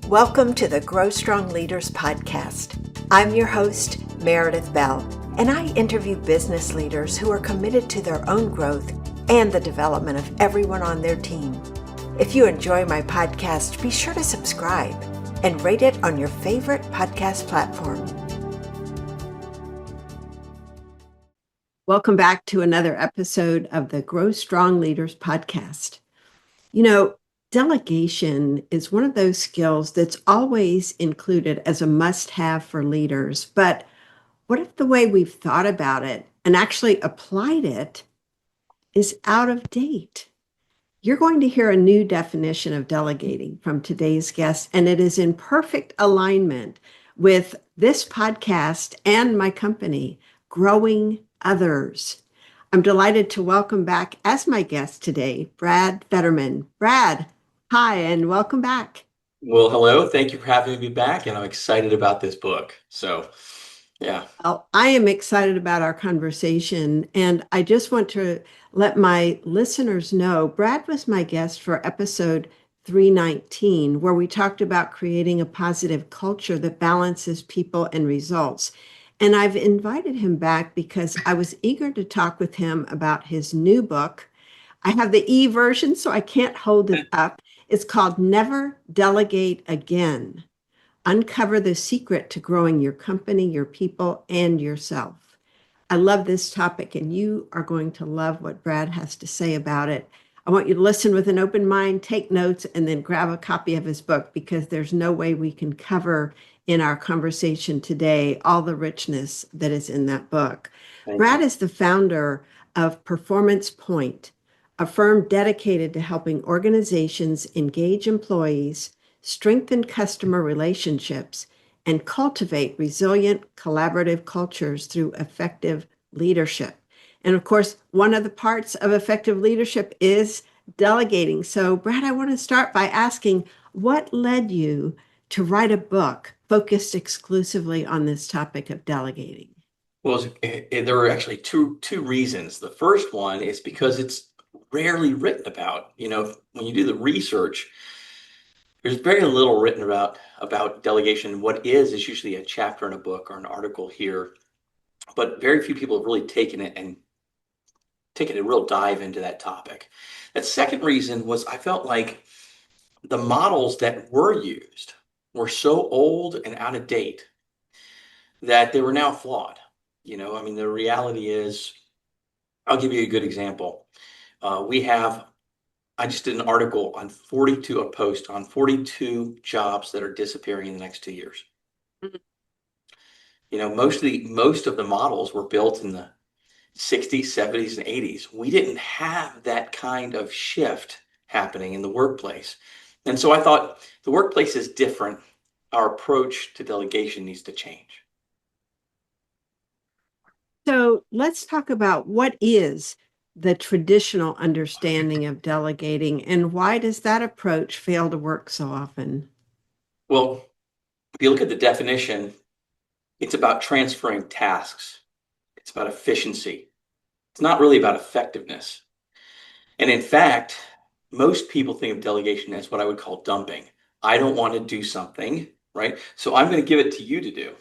Welcome to the Grow Strong Leaders podcast. I'm your host, Meredith Bell, and I interview business leaders who are committed to their own growth and the development of everyone on their team. If you enjoy my podcast, be sure to subscribe and rate it on your favorite podcast platform. Welcome back to another episode of the Grow Strong Leaders podcast. Delegation is one of those skills that's always included as a must-have for leaders. But what if the way we've thought about it and actually applied it is out of date? You're going to hear a new definition of delegating from today's guest, and it is in perfect alignment with this podcast and my company, Growing Others. I'm delighted to welcome back as my guest today, Brad Federman. Brad, hi, and welcome back. Well, hello. Thank you for having me back, and I'm excited about this book. Yeah. Well, I am excited about our conversation, and I just want to let my listeners know Brad was my guest for episode 319, where we talked about creating a positive culture that balances people and results. And I've invited him back because I was eager to talk with him about his new book. I have the e-version, so I can't hold it up. It's called Never Delegate Again. Uncover the secret to growing your company, your people, and yourself. I love this topic, and you are going to love what Brad has to say about it. I want you to listen with an open mind, take notes, and then grab a copy of his book, because there's no way we can cover in our conversation today all the richness that is in that book. Brad is the founder of Performance Point, a firm dedicated to helping organizations engage employees, strengthen customer relationships, and cultivate resilient, collaborative cultures through effective leadership. And of course, one of the parts of effective leadership is delegating. So, Brad, I want to start by asking, what led you to write a book focused exclusively on this topic of delegating? Well, there were actually two reasons. The first one is because it's rarely written about. When you do the research, there's very little written about delegation. What is usually a chapter in a book or an article here, but very few people have really taken a real dive into that topic. That second reason was I felt like the models that were used were so old and out of date that they were now flawed. The reality is, I'll give you a good example. I just did an article on a post on 42 jobs that are disappearing in the next 2 years. Most of the models were built in the 60s, 70s, and 80s. We didn't have that kind of shift happening in the workplace. And so I thought the workplace is different. Our approach to delegation needs to change. So let's talk about what is the traditional understanding of delegating, and why does that approach fail to work so often? Well, if you look at the definition, it's about transferring tasks. It's about efficiency. It's not really about effectiveness. And in fact, most people think of delegation as what I would call dumping. I don't want to do something, right? So I'm going to give it to you to do.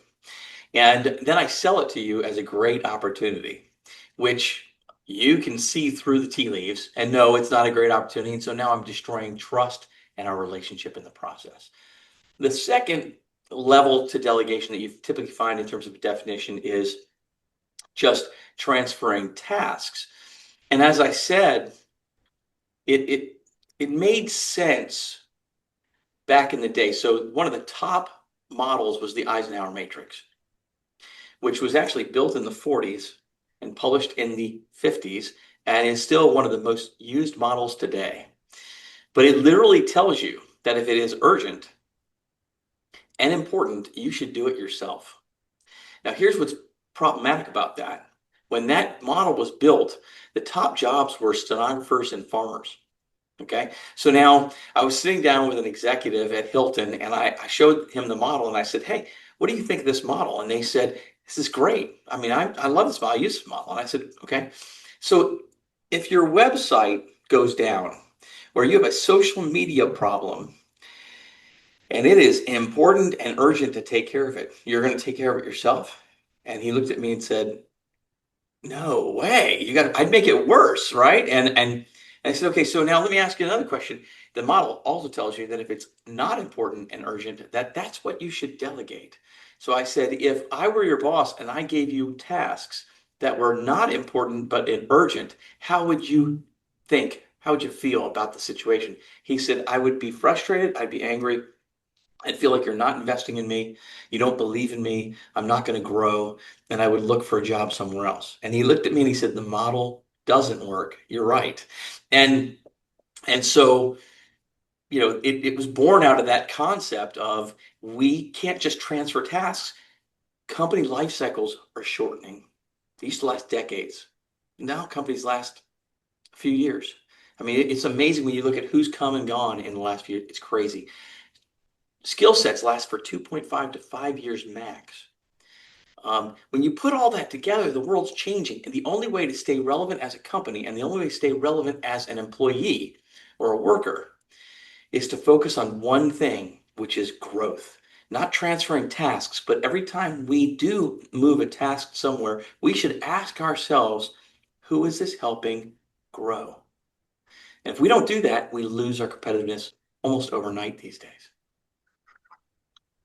And then I sell it to you as a great opportunity, which you can see through the tea leaves and know it's not a great opportunity. And so now I'm destroying trust and our relationship in the process. The second level to delegation that you typically find in terms of definition is just transferring tasks. And as I said, it made sense back in the day. So one of the top models was the Eisenhower Matrix, which was actually built in the 40s and published in the 50s, and is still one of the most used models today. But it literally tells you that if it is urgent and important, you should do it yourself. Now, here's what's problematic about that. When that model was built, the top jobs were stenographers and farmers. Okay, so now I was sitting down with an executive at Hilton, and I showed him the model, and I said, "Hey, what do you think of this model?" And they said, "This is great. I mean, I love this model. I use this model." And I said, "Okay, so if your website goes down, or you have a social media problem, and it is important and urgent to take care of it. You're going to take care of it yourself. And he looked at me and said, no way. I'd make it worse, right? And I said, okay, so now let me ask you another question. The model also tells you that if it's not important and urgent, that's what you should delegate. So I said, if I were your boss and I gave you tasks that were not important but urgent, how would you think? How would you feel about the situation? He said, I would be frustrated, I'd be angry, I'd feel like you're not investing in me. You don't believe in me. I'm not going to grow. And I would look for a job somewhere else. And he looked at me and he said, the model doesn't work. You're right. And so, it was born out of that concept of we can't just transfer tasks. Company life cycles are shortening. They used to last decades. Now companies last a few years. I mean, it's amazing when you look at who's come and gone in the last few years. It's crazy. Skill sets last for 2.5 to 5 years max. When you put all that together, the world's changing. And the only way to stay relevant as a company and the only way to stay relevant as an employee or a worker is to focus on one thing, which is growth. Not transferring tasks, but every time we do move a task somewhere, we should ask ourselves, who is this helping grow? And if we don't do that, we lose our competitiveness almost overnight these days.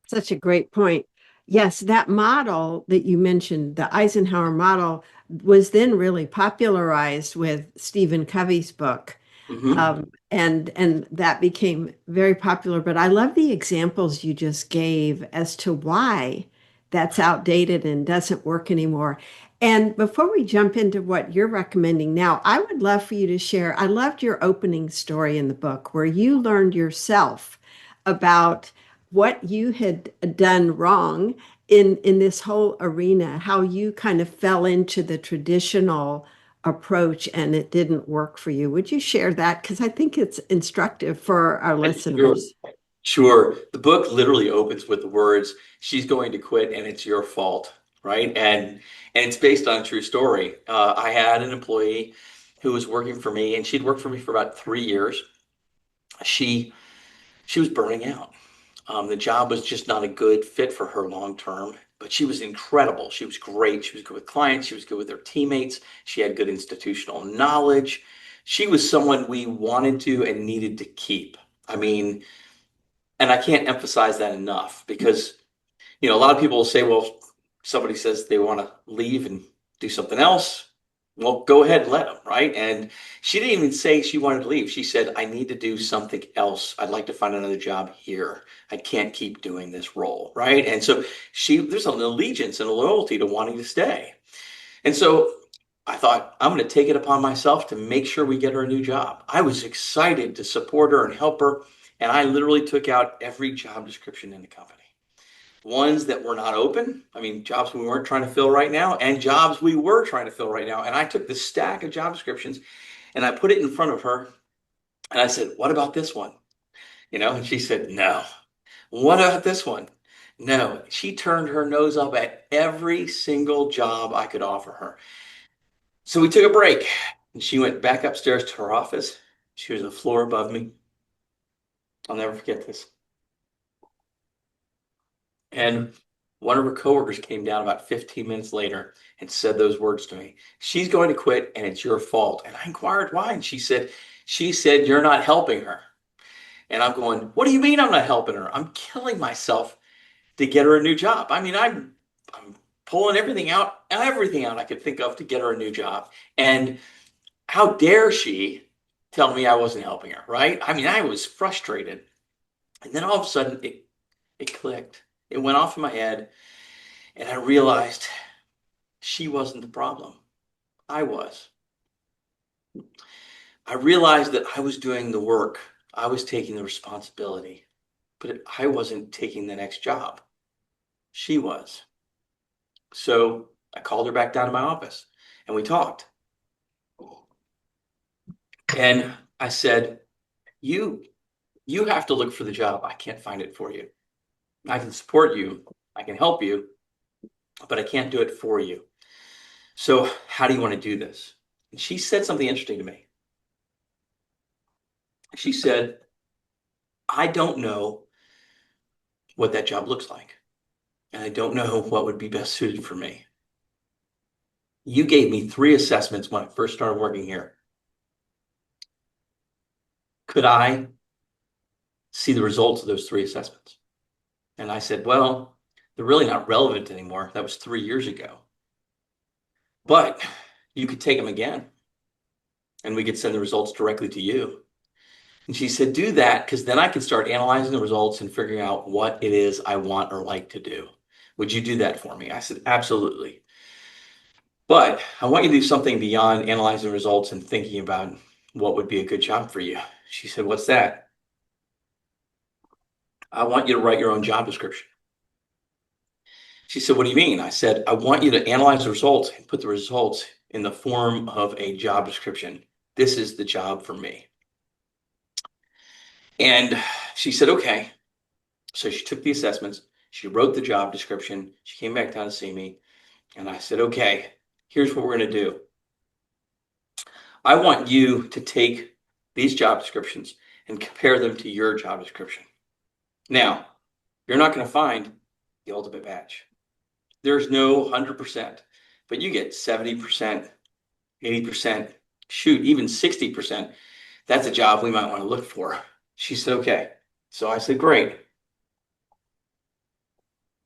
Such a great point. Yes, that model that you mentioned, the Eisenhower model, was then really popularized with Stephen Covey's book. Mm-hmm. And that became very popular. But I love the examples you just gave as to why that's outdated and doesn't work anymore. And before we jump into what you're recommending now, I would love for you to share. I loved your opening story in the book where you learned yourself about what you had done wrong in this whole arena, how you kind of fell into the traditional approach and it didn't work for you. Would you share that? Because I think it's instructive for our Sure. listeners. Sure. The book literally opens with the words, she's going to quit and it's your fault, right? And it's based on a true story. I had an employee who was working for me and she'd worked for me for about 3 years. She she was burning out. The job was just not a good fit for her long term, but she was incredible. She was great. She was good with clients. She was good with her teammates. She had good institutional knowledge. She was someone we wanted to and needed to keep. I mean, and I can't emphasize that enough because, a lot of people will say, well, somebody says they want to leave and do something else. Well, go ahead and let them, right? And she didn't even say she wanted to leave. She said, I need to do something else. I'd like to find another job here. I can't keep doing this role, right? And so there's an allegiance and a loyalty to wanting to stay. And so I thought, I'm going to take it upon myself to make sure we get her a new job. I was excited to support her and help her. And I literally took out every job description in the company. Ones that were not open, I mean, jobs we weren't trying to fill right now, and jobs we were trying to fill right now. And I took the stack of job descriptions and I put it in front of her. And I said, what about this one? And she said, no. What about this one? No. She turned her nose up at every single job I could offer her. So we took a break and she went back upstairs to her office. She was a floor above me. I'll never forget this. And one of her coworkers came down about 15 minutes later and said those words to me. She's going to quit and it's your fault. And I inquired why. And she said, you're not helping her. And I'm going, what do you mean I'm not helping her? I'm killing myself to get her a new job. I mean, I'm pulling everything out I could think of to get her a new job. And how dare she tell me I wasn't helping her, right? I mean, I was frustrated. And then all of a sudden it clicked. It went off in my head and I realized she wasn't the problem. I was. I realized that I was doing the work. I was taking the responsibility, but I wasn't taking the next job. She was. So I called her back down to my office and we talked. And I said, you you have to look for the job. I can't find it for you. I can support you. I can help you, but I can't do it for you. So how do you want to do this? And she said something interesting to me. She said, I don't know what that job looks like. And I don't know what would be best suited for me. You gave me 3 assessments when I first started working here. Could I see the results of those 3 assessments? And I said, well, they're really not relevant anymore. That was 3 years ago. But you could take them again and we could send the results directly to you. And she said, do that because then I can start analyzing the results and figuring out what it is I want or like to do. Would you do that for me? I said, absolutely. But I want you to do something beyond analyzing results and thinking about what would be a good job for you. She said, what's that? I want you to write your own job description. She said, what do you mean? I said, I want you to analyze the results and put the results in the form of a job description. This is the job for me. And she said, okay. So she took the assessments. She wrote the job description. She came back down to see me. And I said, okay, here's what we're going to do. I want you to take these job descriptions and compare them to your job description. Now, you're not going to find the ultimate match. There's no 100%, but you get 70%, 80%, shoot, even 60%. That's a job we might want to look for. She said, okay. So I said, great.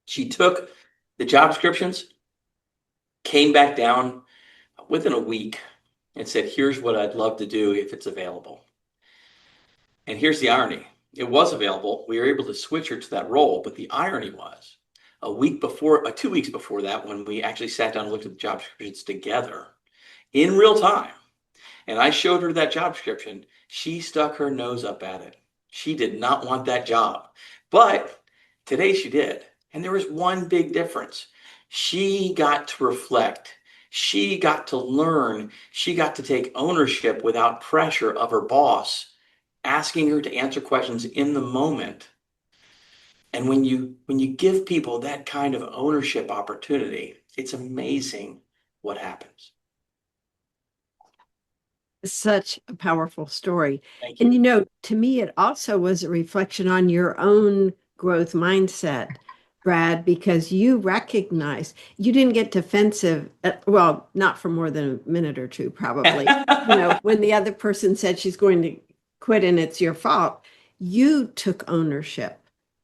She took the job descriptions, came back down within a week and said, here's what I'd love to do if it's available. And here's the irony. It was available. We were able to switch her to that role. But the irony was 2 weeks before that, when we actually sat down and looked at the job descriptions together in real time, and I showed her that job description, she stuck her nose up at it. She did not want that job. But today she did. And there was one big difference. She got to reflect. She got to learn. She got to take ownership without pressure of her boss asking her to answer questions in the moment. And when you give people that kind of ownership opportunity, it's amazing what happens. Such a powerful story. Thank And you. to me, it also was a reflection on your own growth mindset, Brad, because you recognized you didn't get defensive. Well, not for more than a minute or two, probably. When the other person said she's going to quit and it's your fault, you took ownership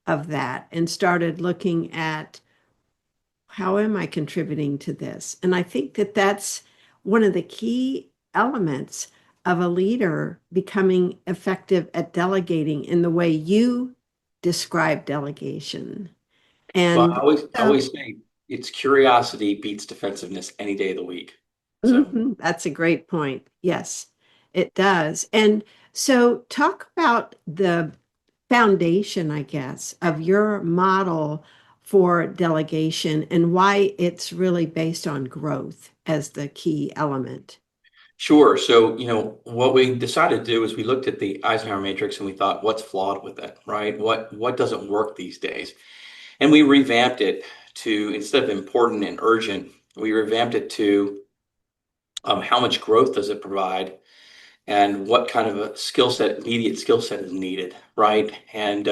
of that and started looking at how am I contributing to this? And I think that that's one of the key elements of a leader becoming effective at delegating in the way you describe delegation. Well, And I always say it's curiosity beats defensiveness any day of the week. So that's a great point. Yes, it does. And so talk about the foundation, I guess, of your model for delegation and why it's really based on growth as the key element. sure. So, what we decided to do is we looked at the Eisenhower Matrix and we thought, what's flawed with it, right? What doesn't work these days? And we revamped it to, instead of important and urgent, we revamped it to how much growth does it provide and what kind of a immediate skill set is needed, right? And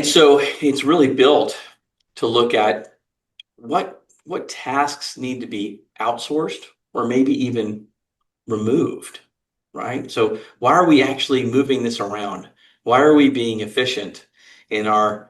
so it's really built to look at what tasks need to be outsourced or maybe even removed, right? So why are we actually moving this around? Why are we being efficient in our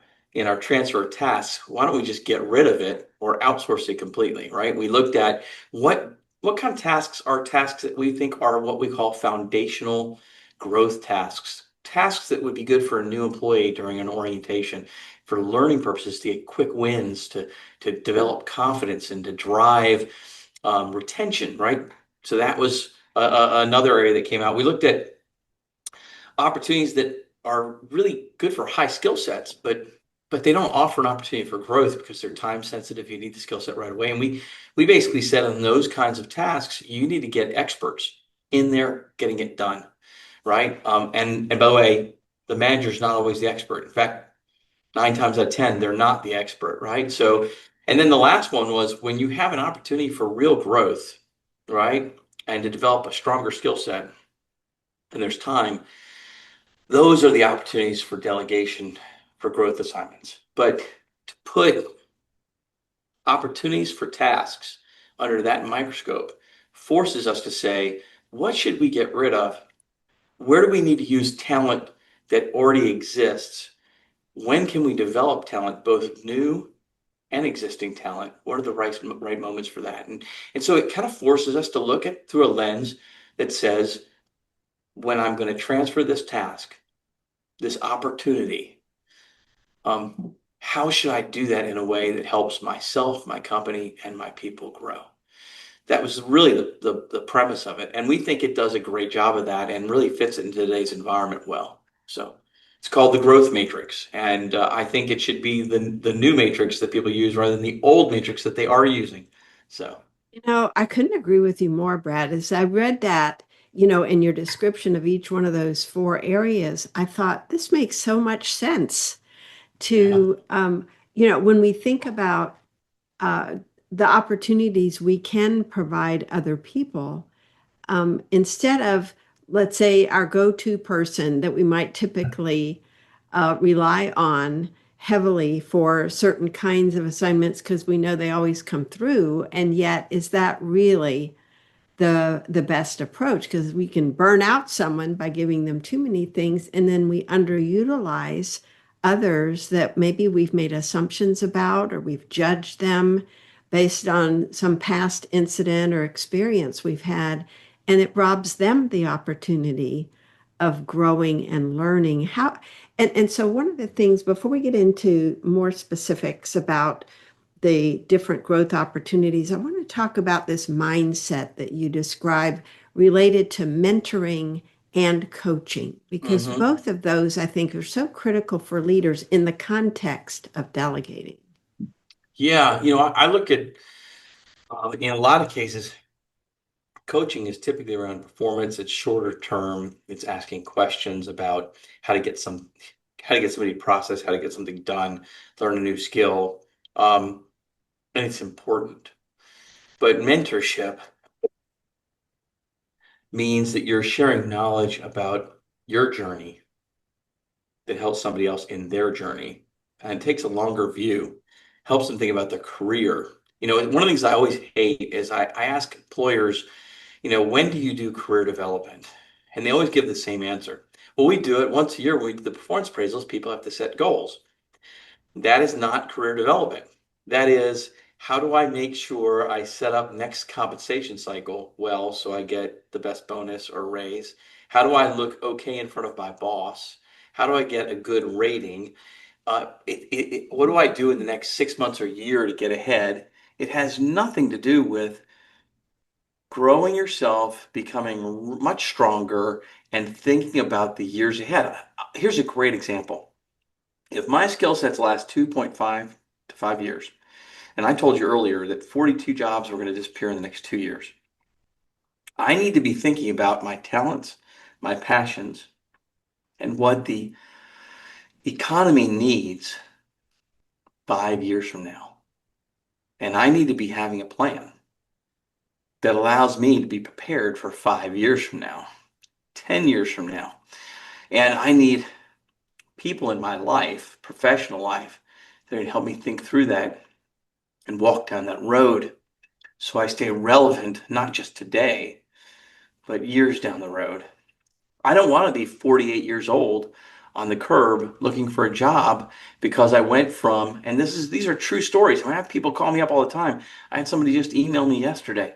transfer of tasks? Why don't we just get rid of it or outsource it completely, right? We looked at what kind of tasks are tasks that we think are what we call foundational growth tasks, tasks that would be good for a new employee during an orientation, for learning purposes, to get quick wins, to develop confidence and to drive retention, right? So that was another area that came out. We looked at opportunities that are really good for high skill sets, but they don't offer an opportunity for growth because they're time sensitive. You need the skill set right away. And we basically said on those kinds of tasks, you need to get experts in there getting it done, right? And by the way, the manager's not always the expert. In fact, 9 times out of 10, they're not the expert, right? So, and then the last one was when you have an opportunity for real growth, right? And to develop a stronger skill set, and there's time, those are the opportunities for delegation for growth assignments. But to put opportunities for tasks under that microscope forces us to say, what should we get rid of? Where do we need to use talent that already exists? When can we develop talent, both new and existing talent? What are the right moments for that? And so it kind of forces us to look at through a lens that says, when I'm going to transfer this task, this opportunity, how should I do that in a way that helps myself, my company, and my people grow? That was really the premise of it. And we think it does a great job of that and really fits it into today's environment well. So it's called the growth matrix. And I think it should be the new matrix that people use rather than the old matrix that they are using. So, I couldn't agree with you more, Brad. As I read that, in your description of each one of those four areas, I thought this makes so much sense yeah. to, when we think about uh, the opportunities we can provide other people, instead of, let's say, our go-to person that we might typically rely on heavily for certain kinds of assignments because we know they always come through. And yet, is that really the best approach? Because we can burn out someone by giving them too many things, and then we underutilize others that maybe we've made assumptions about or we've judged them based on some past incident or experience we've had, and it robs them the opportunity of growing and learning. And so one of the things, before we get into more specifics about the different growth opportunities, I want to talk about this mindset that you describe related to mentoring and coaching, because Hmm. both of those I think are so critical for leaders in the context of delegating. Yeah. I look at, in a lot of cases, coaching is typically around performance. It's shorter term. It's asking questions about how to get somebody to process, how to get something done, learn a new skill. Um, and it's important. But mentorship means that you're sharing knowledge about your journey that helps somebody else in their journey. And it takes a longer view, helps them think about their career. One of the things I always hate is I ask employers, when do you do career development? And they always give the same answer. Well, we do it once a year. We do the performance appraisals. People have to set goals. That is not career development. That is, how do I make sure I set up next compensation cycle well so I get the best bonus or raise? How do I look okay in front of my boss? How do I get a good rating? What do I do in the next 6 months or year to get ahead? It has nothing to do with growing yourself, becoming much stronger, and thinking about the years ahead. Here's a great example. If my skill sets last 2.5 to 5 years, and I told you earlier that 42 jobs were going to disappear in the next 2 years, I need to be thinking about my talents, my passions, and what the economy needs 5 years from now. And I need to be having a plan that allows me to be prepared for 5 years from now, 10 years from now. And I need people in my life, professional life, that can help me think through that and walk down that road so I stay relevant, not just today, but years down the road. I don't want to be 48 years old on the curb looking for a job because I went from, and these are true stories. I have people call me up all the time. I had somebody just email me yesterday.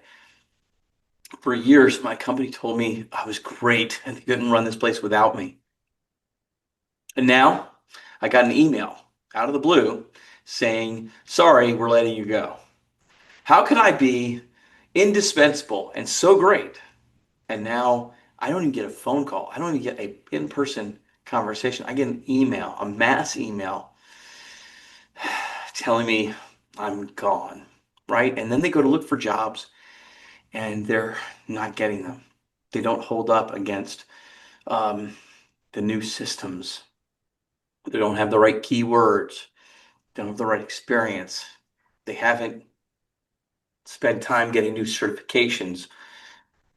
For years, my company told me I was great and they couldn't run this place without me. And now I got an email out of the blue saying, sorry, we're letting you go. How could I be indispensable and so great? And now I don't even get a phone call. I don't even get a in-person conversation. I get an email, a mass email telling me I'm gone, right? And then they go to look for jobs and they're not getting them. They don't hold up against um, the new systems. They don't have the right keywords. They don't have the right experience. They haven't spent time getting new certifications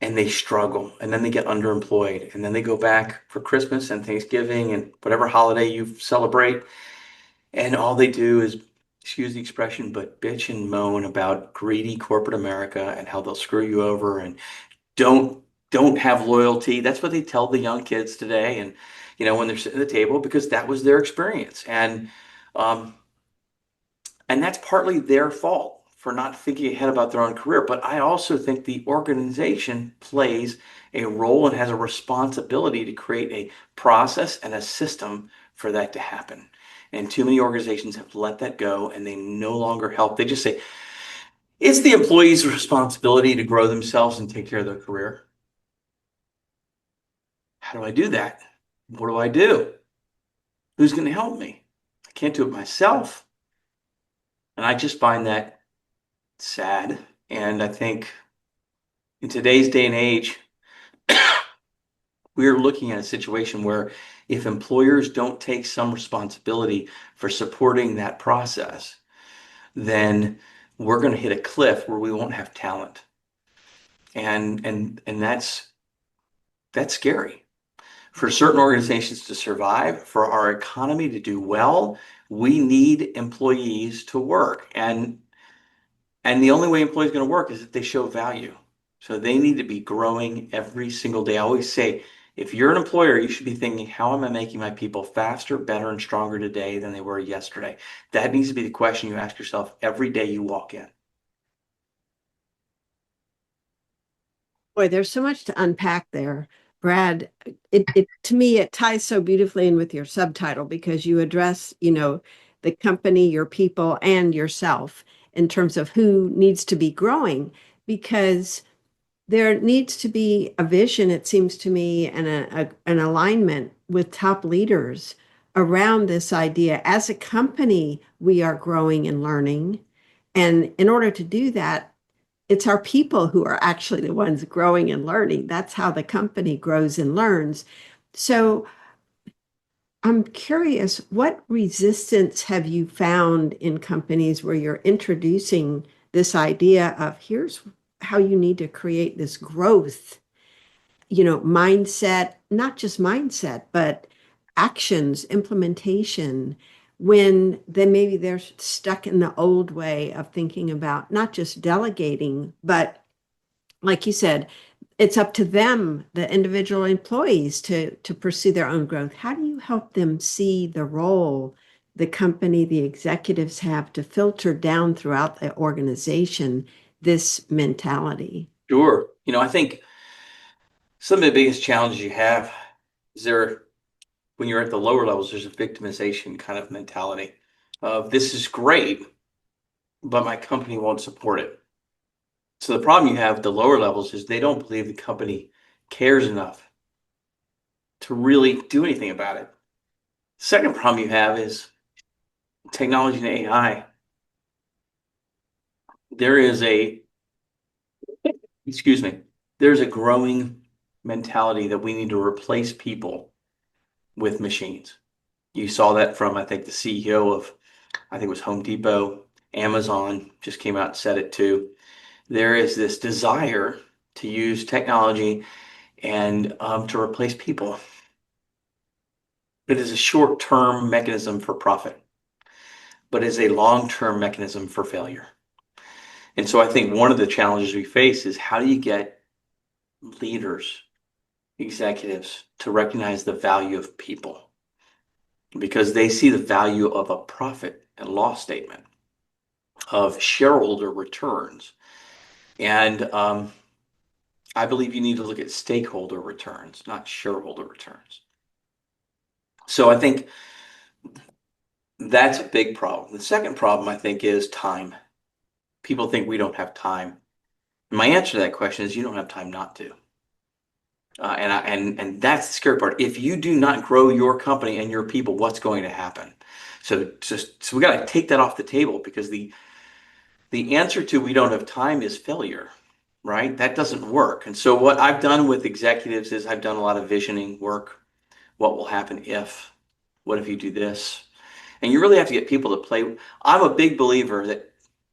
and they struggle and then they get underemployed and then they go back for Christmas and Thanksgiving and whatever holiday you celebrate And all they do is, excuse the expression, but bitch and moan about greedy corporate America and how they'll screw you over and don't don't have loyalty. That's what they tell the young kids today, and when they're sitting at the table, because that was their experience, um, and that's partly their fault for not thinking ahead about their own career. But I also think the organization plays a role and has a responsibility to create a process and a system for that to happen. And too many organizations have let that go and they no longer help. They just say, it's the employee's responsibility to grow themselves and take care of their career. How do I do that? What do I do? Who's going to help me? I can't do it myself. And I just find that sad. And I think in today's day and age, we're looking at a situation where if employers don't take some responsibility for supporting that process, then we're going to hit a cliff where we won't have talent. And that's scary. For certain organizations to survive, for our economy to do well, we need employees to work. And the only way employees are going to work is if they show value. So they need to be growing every single day. I always say, if you're an employer, you should be thinking, how am I making my people faster, better, and stronger today than they were yesterday? That needs to be the question you ask yourself every day you walk in. Boy, there's so much to unpack there, Brad. It to me it ties so beautifully in with your subtitle because you address, the company, your people, and yourself in terms of who needs to be growing because there needs to be a vision, it seems to me, and an alignment with top leaders around this idea. As a company, we are growing and learning. And in order to do that, it's our people who are actually the ones growing and learning. That's how the company grows and learns. So I'm curious, what resistance have you found in companies where you're introducing this idea of here's how you need to create this growth, mindset, not just mindset, but actions, implementation, when then maybe they're stuck in the old way of thinking about not just delegating, but like you said, it's up to them, the individual employees, to pursue their own growth. How do you help them see the role the company, the executives have to filter down throughout the organization this mentality? Sure. I think some of the biggest challenges you have is when you're at the lower levels, there's a victimization kind of mentality of this is great, but my company won't support it. So the problem you have at the lower levels is they don't believe the company cares enough to really do anything about it. Second problem you have is technology and AI. There is excuse me, there's a growing mentality that we need to replace people with machines. You saw that from, I think, the CEO of, I think it was Home Depot, Amazon just came out and said it too. There is this desire to use technology and to replace people. It is a short-term mechanism for profit, but is a long-term mechanism for failure. And so I think one of the challenges we face is how do you get leaders, executives to recognize the value of people? Because they see the value of a profit and loss statement, of shareholder returns. And I believe you need to look at stakeholder returns, not shareholder returns. So I think that's a big problem. The second problem, I think, is time. People think we don't have time. My answer to that question is you don't have time not to. And that's the scary part. If you do not grow your company and your people, what's going to happen? So we got to take that off the table because the answer to we don't have time is failure, right? That doesn't work. And so what I've done with executives is I've done a lot of visioning work. What will happen if? What if you do this? And you really have to get people to play. I'm a big believer that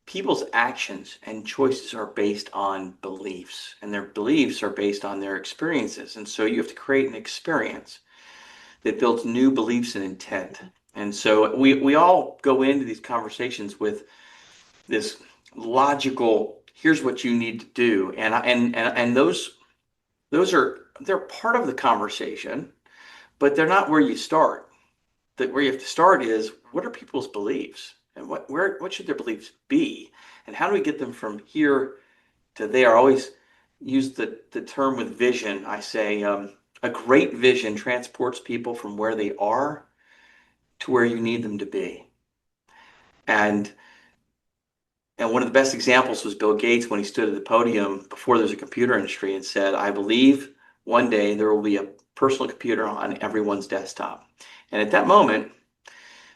people's actions and choices are based on beliefs, and their beliefs are based on their experiences. And so you have to create an experience that builds new beliefs and intent. And so we all go into these conversations with this logical, here's what you need to do. And those are they're part of the conversation, but they're not where you start. That where you have to start is what are people's beliefs and what should their beliefs be? And how do we get them from here to there? I always use the term with vision. I say a great vision transports people from where they are to where you need them to be. And And one of the best examples was Bill Gates when he stood at the podium before there was a computer industry and said, I believe one day there will be a personal computer on everyone's desktop. And at that moment,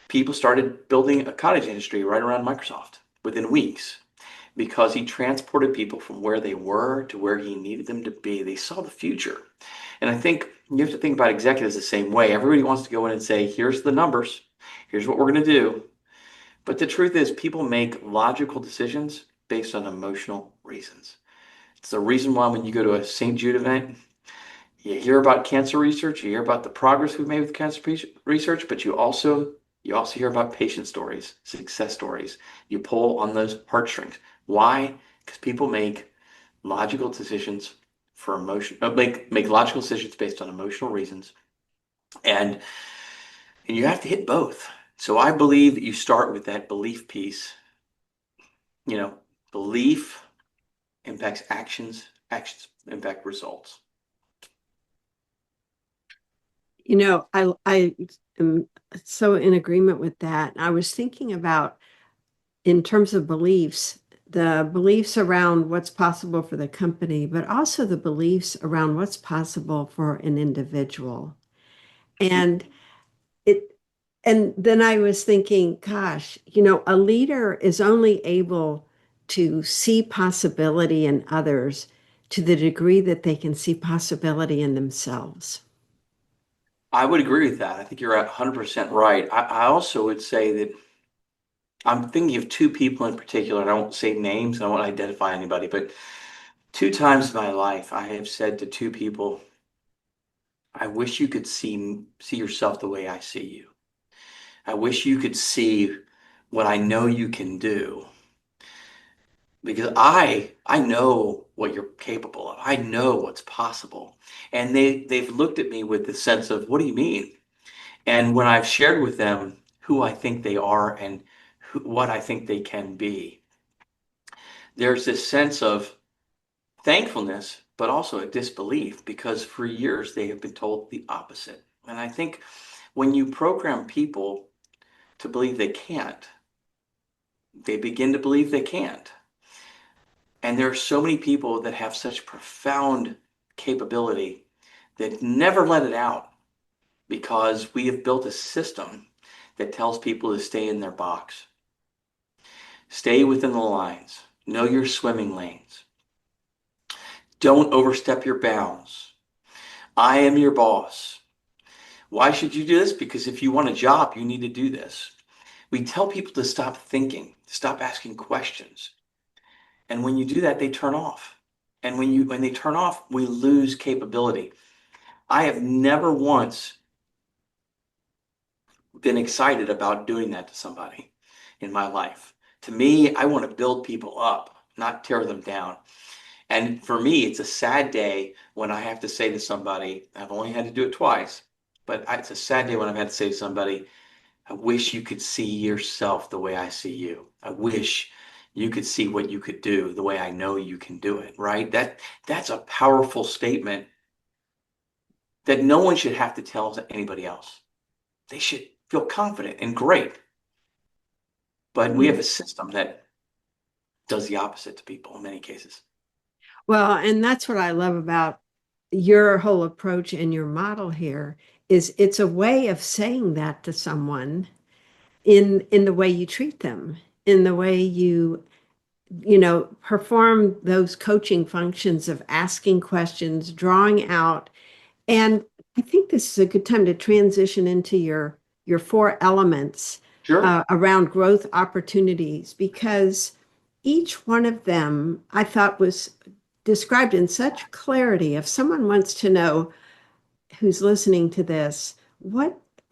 people started building a cottage industry right around Microsoft within weeks because he transported people from where they were to where he needed them to be. They saw the future. And I think you have to think about executives the same way. Everybody wants to go in and say, here's the numbers, here's what we're going to do. But the truth is, people make logical decisions based on emotional reasons. It's the reason why when you go to a St. Jude event, you hear about cancer research, you hear about the progress we've made with cancer research, but you also hear about patient stories, success stories. You pull on those heartstrings. Why? Because people make logical decisions for emotion, make logical decisions based on emotional reasons, and and you have to hit both. So I believe that you start with that belief piece. You know, belief impacts actions, actions impact results. I am so in agreement with that. I was thinking about, in terms of beliefs, the beliefs around what's possible for the company, but also the beliefs around what's possible for an individual. And it, and then I was thinking, gosh, a leader is only able to see possibility in others to the degree that they can see possibility in themselves. I would agree with that. I think you're 100% right. I also would say that I'm thinking of two people in particular, and I won't say names, I won't identify anybody, but two times in my life I have said to two people, I wish you could see yourself the way I see you. I wish you could see what I know you can do because I know what you're capable of. I know what's possible. And they've looked at me with the sense of, what do you mean? And when I've shared with them who I think they are and what I think they can be, there's this sense of thankfulness, but also a disbelief because for years they have been told the opposite. And I think when you program people to believe they can't, they begin to believe they can't. And there are so many people that have such profound capability that never let it out because we have built a system that tells people to stay in their box, stay within the lines, know your swimming lanes, don't overstep your bounds. I am your boss. Why should you do this? Because if you want a job, you need to do this. We tell people to stop thinking, to stop asking questions. And when you do that, they turn off. And when they turn off, we lose capability. I have never once been excited about doing that to somebody in my life. To me, I want to build people up, not tear them down. And for me, it's a sad day when I have to say to somebody, I've only had to do it twice, but it's a sad day when I've had to say to somebody, I wish you could see yourself the way I see you. I wish you could see what you could do the way I know you can do it, right? That's a powerful statement that no one should have to tell to anybody else. They should feel confident and great. But we have a system that does the opposite to people in many cases. Well, and that's what I love about your whole approach and your model here is it's a way of saying that to someone in the way you treat them, in the way you perform those coaching functions of asking questions, drawing out. And I think this is a good time to transition into your four elements Sure. around growth opportunities, because each one of them I thought was described in such clarity. If someone wants to know, who's listening to this,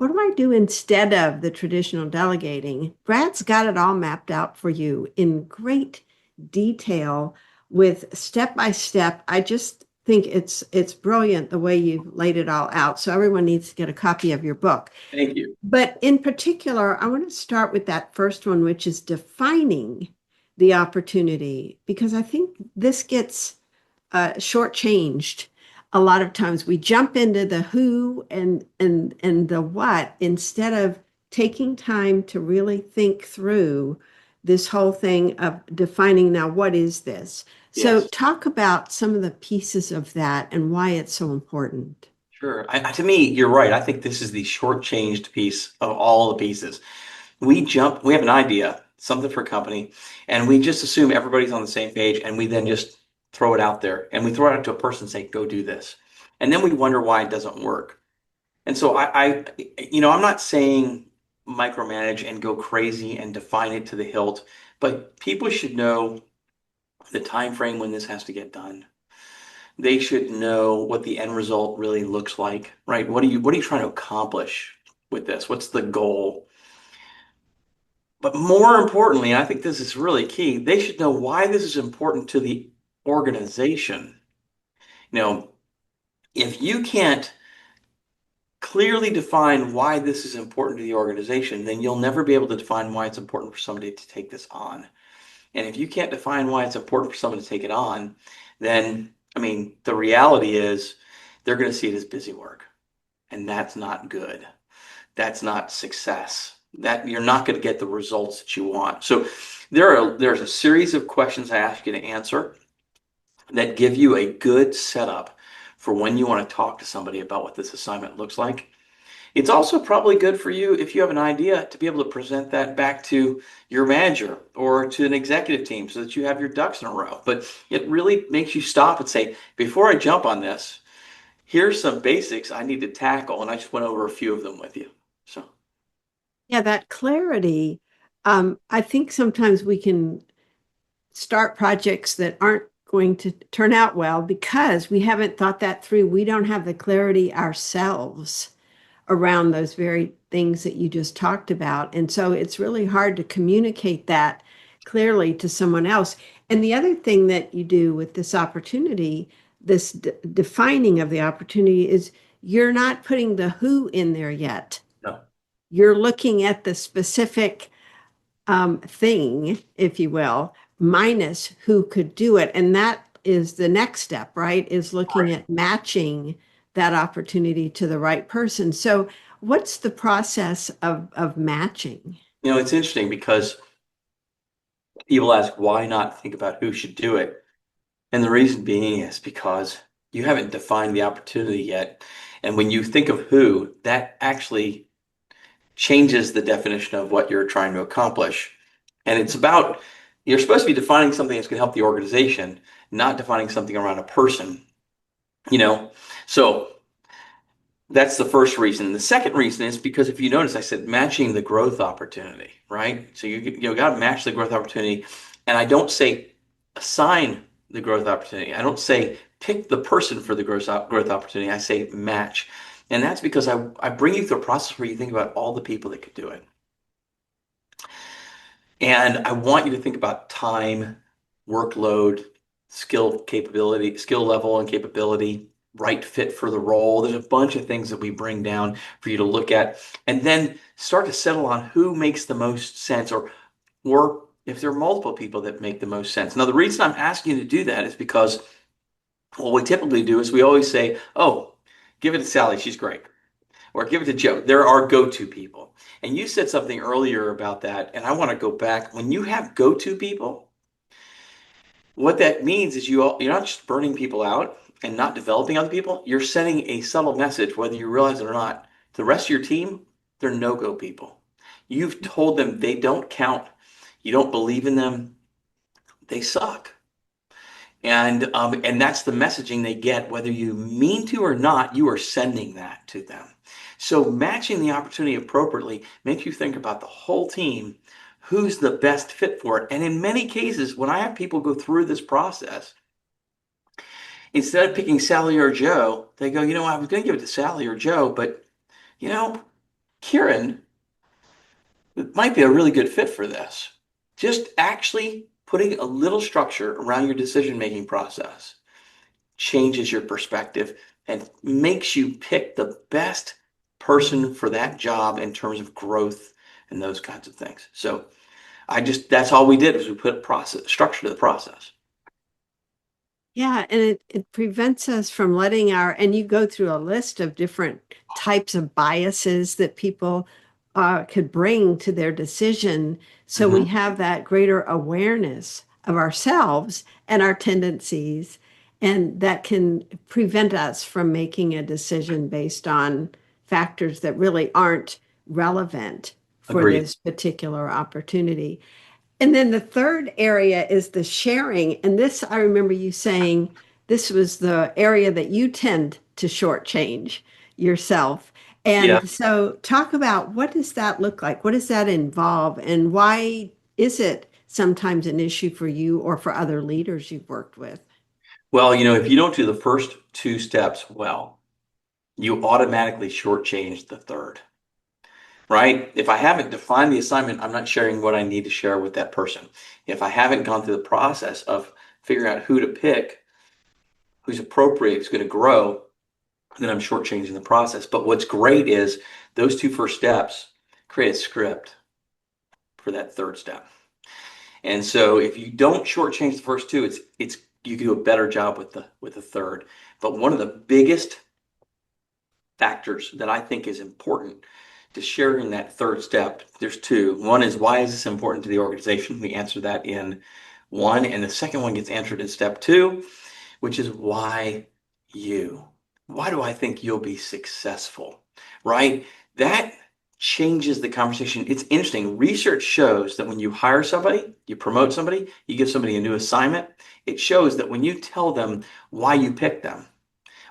what do I do instead of the traditional delegating? Brad's got it all mapped out for you in great detail with step by step. I just think it's brilliant the way you've laid it all out. So everyone needs to get a copy of your book. Thank you. But in particular, I want to start with that first one, which is defining the opportunity, because I think this gets shortchanged. A lot of times we jump into the who and the what instead of taking time to really think through this whole thing of defining now what is this. So Yes. talk about some of the pieces of that and why it's so important. Sure. To me, you're right. I think this is the shortchanged piece of all the pieces. We have an idea, something for a company, and we just assume everybody's on the same page, and we then just throw it out there, and we throw it out to a person and say, go do this. And then we wonder why it doesn't work. And so I'm not saying micromanage and go crazy and define it to the hilt, but people should know the time frame when this has to get done. They should know what the end result really looks like, right? What are you trying to accomplish with this? What's the goal? But more importantly, I think this is really key, they should know why this is important to the organization. You know, if you can't clearly define why this is important to the organization, then you'll never be able to define why it's important for somebody to take this on. And if you can't define why it's important for someone to take it on, then, I mean, the reality is they're going to see it as busy work. And that's not good. That's not success. That you're not going to get the results that you want. So there's a series of questions I ask you to answer that give you a good setup for when you want to talk to somebody about what this assignment looks like. It's also probably good for you if you have an idea to be able to present that back to your manager or to an executive team so that you have your ducks in a row. But it really makes you stop and say, before I jump on this, here's some basics I need to tackle. And I just went over a few of them with you. So, Yeah, that clarity. I think sometimes we can start projects that aren't going to turn out well because we haven't thought that through. We don't have the clarity ourselves around those very things that you just talked about. And so it's really hard to communicate that clearly to someone else. And the other thing that you do with this opportunity, this defining of the opportunity, is you're not putting the who in there yet. no. You're looking at the specific thing, if you will, minus who could do it. And that is the next step, right? Is looking at matching that opportunity to the right person. So, what's the process of matching? It's interesting because people ask why not think about who should do it. And the reason being is because you haven't defined the opportunity yet. And when you think of who, that actually changes the definition of what you're trying to accomplish. And it's about, you're supposed to be defining something that's going to help the organization, not defining something around a person, you know? So that's the first reason. The second reason is because if you notice, I said matching the growth opportunity, right? So you got to match the growth opportunity. And I don't say assign the growth opportunity. I don't say pick the person for the growth opportunity. I say match. And that's because I bring you through a process where you think about all the people that could do it. And I want you to think about time, workload, skill level and capability, right fit for the role. There's a bunch of things that we bring down for you to look at and then start to settle on who makes the most sense or if there are multiple people that make the most sense. Now, the reason I'm asking you to do that is because what we typically do is we always say, oh, give it to Sally, she's great. Or give it to Joe. They're our go-to people. And you said something earlier about that, and I want to go back. When you have go-to people, what that means is you're not just burning people out and not developing other people. You're sending a subtle message, whether you realize it or not. The rest of your team, they're no-go people. You've told them they don't count. You don't believe in them. They suck. And that's the messaging they get, whether you mean to or not, you are sending that to them. So matching the opportunity appropriately makes you think about the whole team, who's the best fit for it. And in many cases, when I have people go through this process, instead of picking Sally or Joe, they go, I was going to give it to Sally or Joe, but you know, Kieran might be a really good fit for this. Just actually putting a little structure around your decision-making process changes your perspective and makes you pick the best person for that job in terms of growth and those kinds of things. So that's all we did was we put process structure to the process. Yeah, and it prevents us from letting and you go through a list of different types of biases that people could bring to their decision. So we Mhm. have that greater awareness of ourselves and our tendencies, and that can prevent us from making a decision based on factors that really aren't relevant for Agreed. this particular opportunity. And then the third area is the sharing. And this, I remember you saying this was the area that you tend to shortchange yourself. Yeah. And so, talk about what does that look like? What does that involve? And why is it sometimes an issue for you or for other leaders you've worked with? Well, if you don't do the first two steps well, you automatically shortchange the third, right? If I haven't defined the assignment, I'm not sharing what I need to share with that person. If I haven't gone through the process of figuring out who to pick, who's appropriate, who's going to grow, then I'm shortchanging the process. But what's great is those two first steps create a script for that third step. And so if you don't shortchange the first two, it's you can do a better job with the third. But one of the biggest factors that I think is important to sharing that third step, there's two. One is, why is this important to the organization? We answer that in one, and the second one gets answered in step two, which is why you. Why do I think you'll be successful? Right? That changes the conversation. It's interesting. Research shows that when you hire somebody, you promote somebody, you give somebody a new assignment, it shows that when you tell them why you picked them,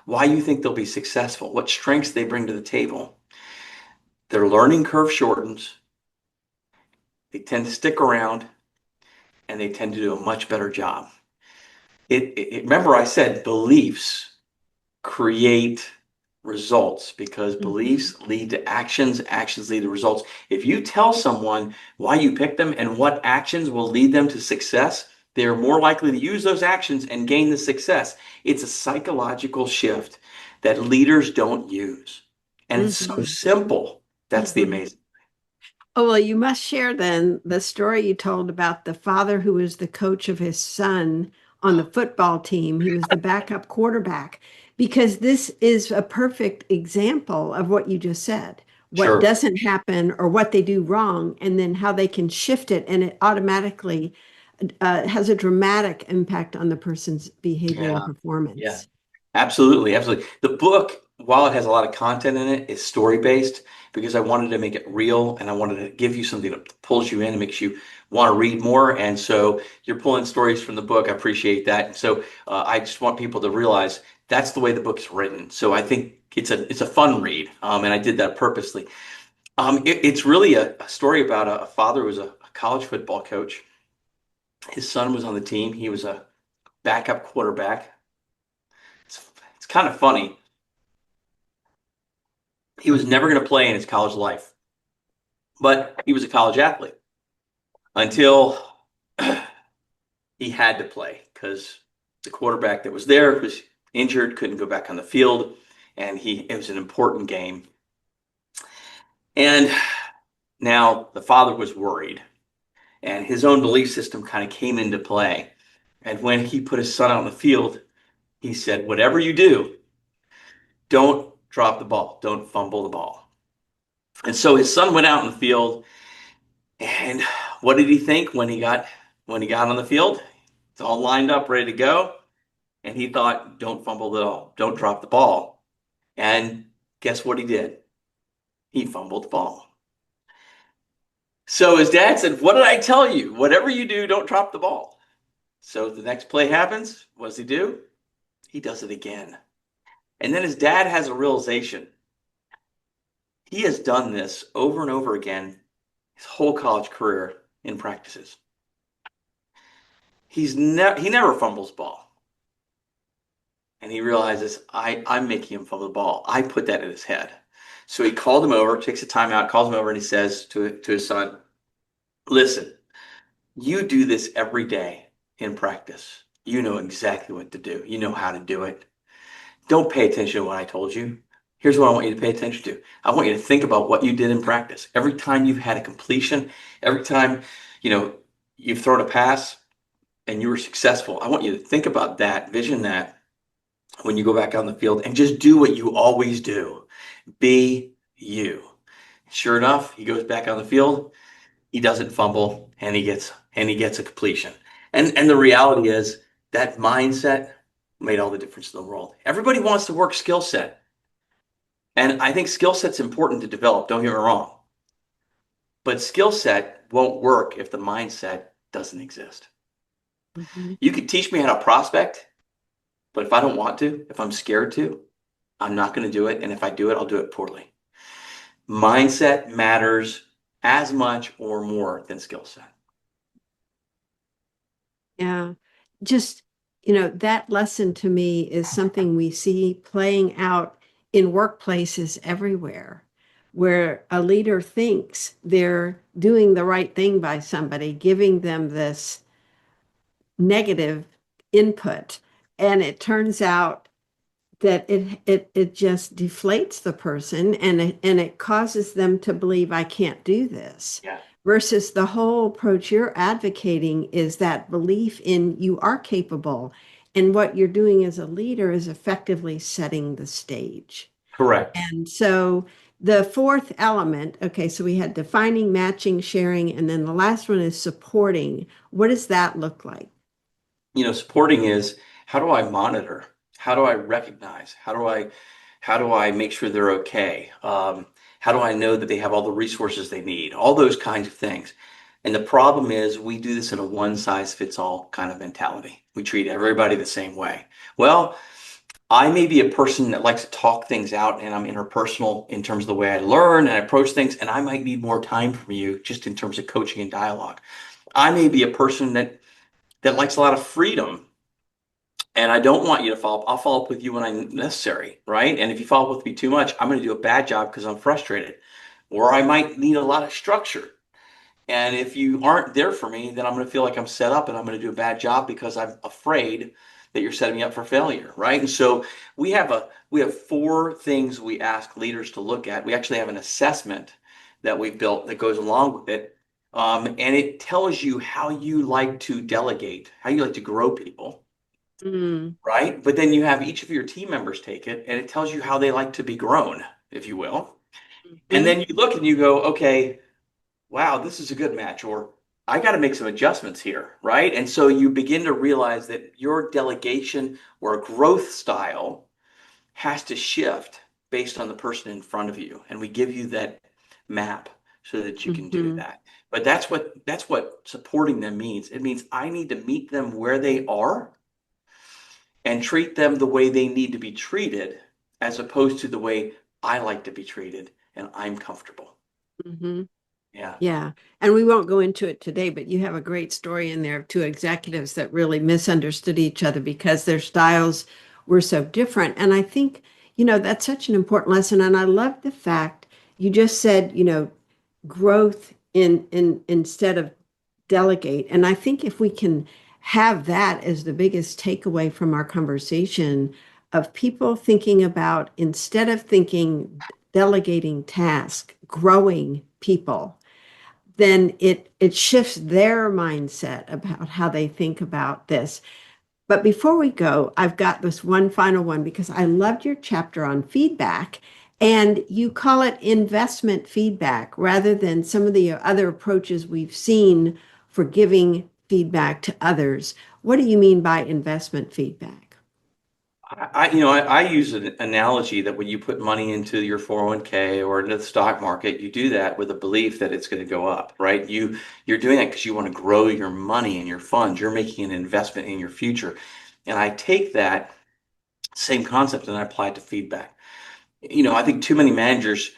why you think they'll be successful, what strengths they bring to the table, their learning curve shortens, they tend to stick around, and they tend to do a much better job. Remember, I said beliefs create results because Mhm. beliefs lead to actions, actions lead to results. If you tell someone why you picked them and what actions will lead them to success, they're more likely to use those actions and gain the success. It's a psychological shift that leaders don't use. And it's so Mhm. simple. That's the Mhm. amazing. Oh, well, you must share then the story you told about the father who was the coach of his son on the football team. He was the backup quarterback, because this is a perfect example of what you just said. What Sure. doesn't happen or what they do wrong, and then how they can shift it, and it automatically has a dramatic impact on the person's behavior and Yeah. Yeah. performance. Absolutely, absolutely. The book, while it has a lot of content in it, is story based because I wanted to make it real and I wanted to give you something that pulls you in and makes you want to read more. And so you're pulling stories from the book. I appreciate that. And so I just want people to realize that's the way the book's written. So I think it's a fun read, and I did that purposely. It's really a story about a father who was a college football coach. His son was on the team. He was a backup quarterback. It's kind of funny. He was never going to play in his college life, but he was a college athlete until he had to play because the quarterback that was there was injured, couldn't go back on the field, and it was an important game. And now the father was worried, and his own belief system kind of came into play. And when he put his son out on the field, he said, "Whatever you do, don't drop the ball, don't fumble the ball." And so his son went out in the field. And what did he think when he got on the field? It's all lined up, ready to go. And he thought, don't fumble at all. Don't drop the ball. And guess what he did? He fumbled the ball. So his dad said, what did I tell you? Whatever you do, don't drop the ball. So the next play happens. What does he do? He does it again. And then his dad has a realization. He has done this over and over again his whole college career in practices. He never fumbles ball. And he realizes I'm making him fumble the ball. I put that in his head. So he called him over, takes a time out, calls him over, and he says to his son, listen, you do this every day in practice. You know exactly what to do. You know how to do it. Don't pay attention to what I told you. Here's what I want you to pay attention to. I want you to think about what you did in practice. Every time you've had a completion, every time, you know, you've thrown a pass and you were successful, I want you to think about that, vision that when you go back on the field and just do what you always do. Be you. Sure enough, he goes back on the field, he doesn't fumble, and he gets a completion. And the reality is that mindset made all the difference in the world. Everybody wants to work skill set. And I think skill set's important to develop, don't get me wrong. But skill set won't work if the mindset doesn't exist. Mhm. You could teach me how to prospect, but if I don't want to, if I'm scared to, I'm not going to do it. And if I do it, I'll do it poorly. Mindset matters as much or more than skill set. Yeah. Just, that lesson to me is something we see playing out in workplaces everywhere, where a leader thinks they're doing the right thing by somebody, giving them this negative input. And it turns out that it just deflates the person, and it causes them to believe I can't do this. Yeah. Versus the whole approach you're advocating is that belief in you are capable, and what you're doing as a leader is effectively setting the stage. Correct. And so the fourth element, okay, so we had defining, matching, sharing, and then the last one is supporting. What does that look like? Supporting is, how do I monitor? How do I recognize? How do I make sure they're okay? How do I know that they have all the resources they need? All those kinds of things. And the problem is we do this in a one size fits all kind of mentality. We treat everybody the same way. Well, I may be a person that likes to talk things out, and I'm interpersonal in terms of the way I learn and approach things, and I might need more time from you just in terms of coaching and dialogue. I may be a person that likes a lot of freedom, and I don't want you to follow up. I'll follow up with you when I'm necessary, right? And if you follow up with me too much, I'm going to do a bad job because I'm frustrated. Or I might need a lot of structure. And if you aren't there for me, then I'm going to feel like I'm set up and I'm going to do a bad job because I'm afraid that you're setting me up for failure, right? And so we have four things we ask leaders to look at. We actually have an assessment that we've built that goes along with it. And it tells you how you like to delegate, how you like to grow people, Mm, right? But then you have each of your team members take it and it tells you how they like to be grown, if you will. And mhm, then you look and you go, okay, wow, this is a good match, or I got to make some adjustments here, right? And so you begin to realize that your delegation or growth style has to shift based on the person in front of you. And we give you that map so that you can do mhm, that. But that's what supporting them means. It means I need to meet them where they are and treat them the way they need to be treated, as opposed to the way I like to be treated and I'm comfortable. mhm. Yeah. Yeah. And we won't go into it today, but you have a great story in there of two executives that really misunderstood each other because their styles were so different. And I think, that's such an important lesson. And I love the fact you just said, growth in instead of delegate. And I think if we can have that as the biggest takeaway from our conversation of people thinking about instead of thinking delegating task, growing people, then it shifts their mindset about how they think about this. But before we go, I've got this one final one because I loved your chapter on feedback, and you call it investment feedback rather than some of the other approaches we've seen for giving feedback to others. What do you mean by investment feedback? I use an analogy that when you put money into your 401k or into the stock market, you do that with a belief that it's going to go up, right? You're doing that because you want to grow your money and your funds. You're making an investment in your future. And I take that same concept and I apply it to feedback. I think too many managers,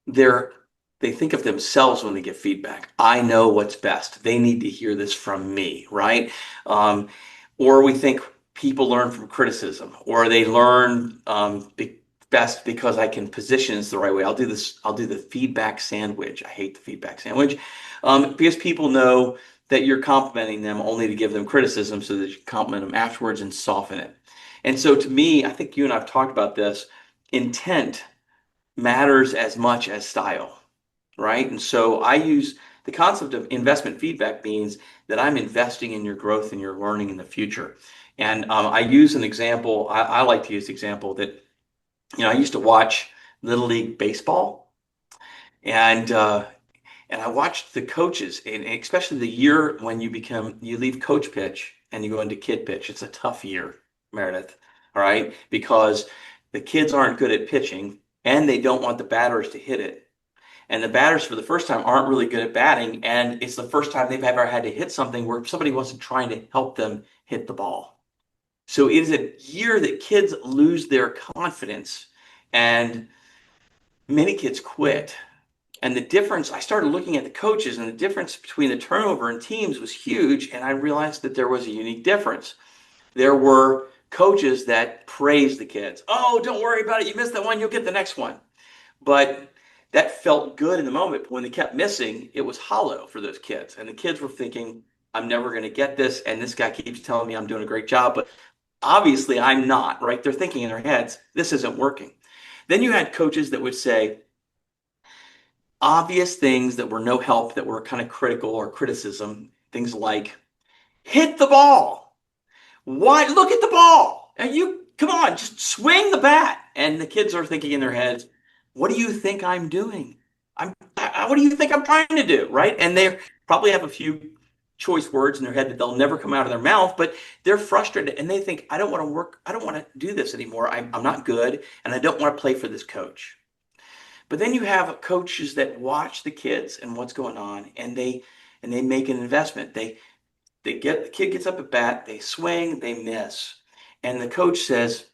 they're they think of themselves when they give feedback. I know what's best. They need to hear this from me, right? Or we think people learn from criticism, or they learn best because I can position this the right way. I'll do this. I'll do the feedback sandwich. I hate the feedback sandwich because people know that you're complimenting them only to give them criticism so that you compliment them afterwards and soften it. And so to me, I think you and I've talked about this, intent matters as much as style, right? And so I use the concept of investment feedback means that I'm investing in your growth and your learning in the future. And I use an example. I like to use the example that I used to watch Little League baseball, and and I watched the coaches, and especially the year when you leave coach pitch and you go into kid pitch. It's a tough year, Meredith. All right, because the kids aren't good at pitching, and they don't want the batters to hit it. And the batters, for the first time, aren't really good at batting, and it's the first time they've ever had to hit something where somebody wasn't trying to help them hit the ball. So it is a year that kids lose their confidence, and many kids quit. And the difference, I started looking at the coaches, and the difference between the turnover and teams was huge. And I realized that there was a unique difference. There were coaches that praised the kids. Oh, don't worry about it. You missed that one, you'll get the next one. But that felt good in the moment. But when they kept missing, it was hollow for those kids. And the kids were thinking, I'm never going to get this. And this guy keeps telling me I'm doing a great job. But obviously, I'm not, right? They're thinking in their heads, this isn't working. Then you had coaches that would say obvious things that were no help, that were kind of critical or criticism, things like hit the ball. Why? Look at the ball. And you come on, just swing the bat. And the kids are thinking in their heads, what do you think I'm doing? What do you think I'm trying to do? Right? And they probably have a few choice words in their head that they'll never come out of their mouth, but they're frustrated and they think, I don't want to work. I don't want to do this anymore. I'm not good. And I don't want to play for this coach. But then you have coaches that watch the kids and what's going on, and they make an investment. The kid gets up at bat, they swing, they miss, and the coach says,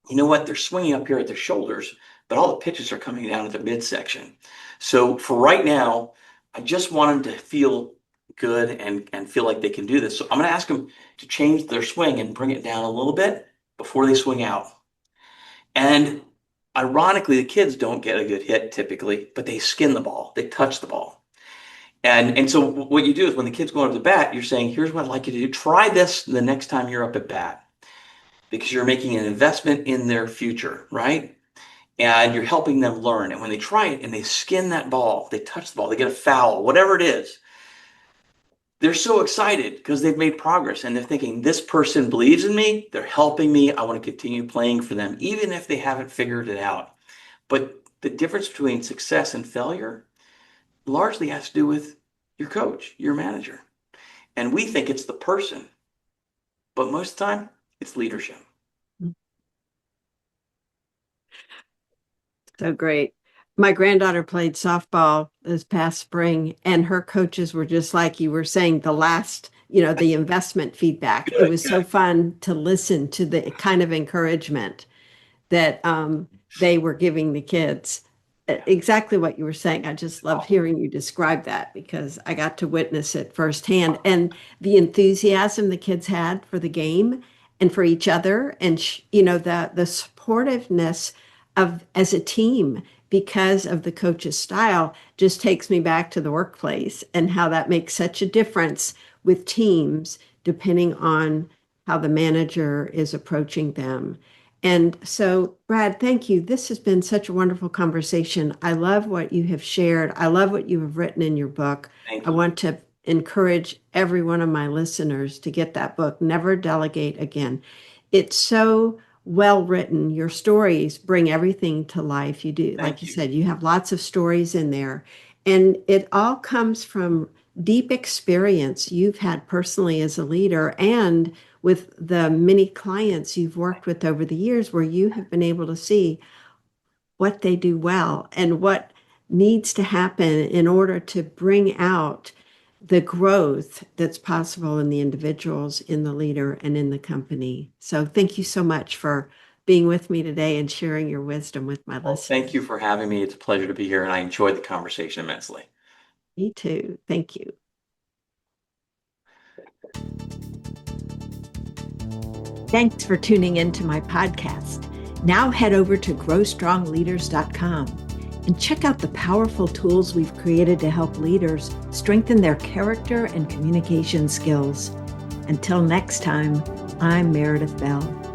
you know what? They're swinging up here at their shoulders, but all the pitches are coming down at the midsection. So for right now, I just want them to feel good and feel like they can do this. So I'm going to ask them to change their swing and bring it down a little bit before they swing out. And ironically, the kids don't get a good hit typically, but they skin the ball, they touch the ball. And so what you do is when the kids go up to bat, you're saying, here's what I'd like you to do. Try this the next time you're up at bat because you're making an investment in their future, right? And you're helping them learn. And when they try it and they skin that ball, they touch the ball, they get a foul, whatever it is, they're so excited because they've made progress and they're thinking, this person believes in me, they're helping me, I want to continue playing for them, even if they haven't figured it out. But the difference between success and failure largely has to do with your coach, your manager. And we think it's the person, but most of the time, it's leadership. So great. My granddaughter played softball this past spring, and her coaches were just like you were saying, the investment feedback. It Good, was so good. fun to listen to the kind of encouragement that they were giving the kids. Exactly what you were saying. I just loved hearing you describe that because I got to witness it firsthand. And the enthusiasm the kids had for the game and for each other, and the supportiveness of as a team because of the coach's style just takes me back to the workplace and how that makes such a difference with teams depending on how the manager is approaching them. And so, Brad, thank you. This has been such a wonderful conversation. I love what you have shared. I love what you have written in your book. Thank I you. want to encourage every one of my listeners to get that book, Never Delegate Again. It's so well written. Your stories bring everything to life. You do, like Thank you you. said, you have lots of stories in there. And it all comes from deep experience you've had personally as a leader and with the many clients you've worked with over the years where you have been able to see what they do well and what needs to happen in order to bring out the growth that's possible in the individuals, in the leader, and in the company. So thank you so much for being with me today and sharing your wisdom with my Well, thank you listeners. for having me. It's a pleasure to be here, and I enjoyed the conversation immensely. Me too. Thank you. Thanks for tuning into my podcast. Now head over to growstrongleaders.com and check out the powerful tools we've created to help leaders strengthen their character and communication skills. Until next time, I'm Meredith Bell.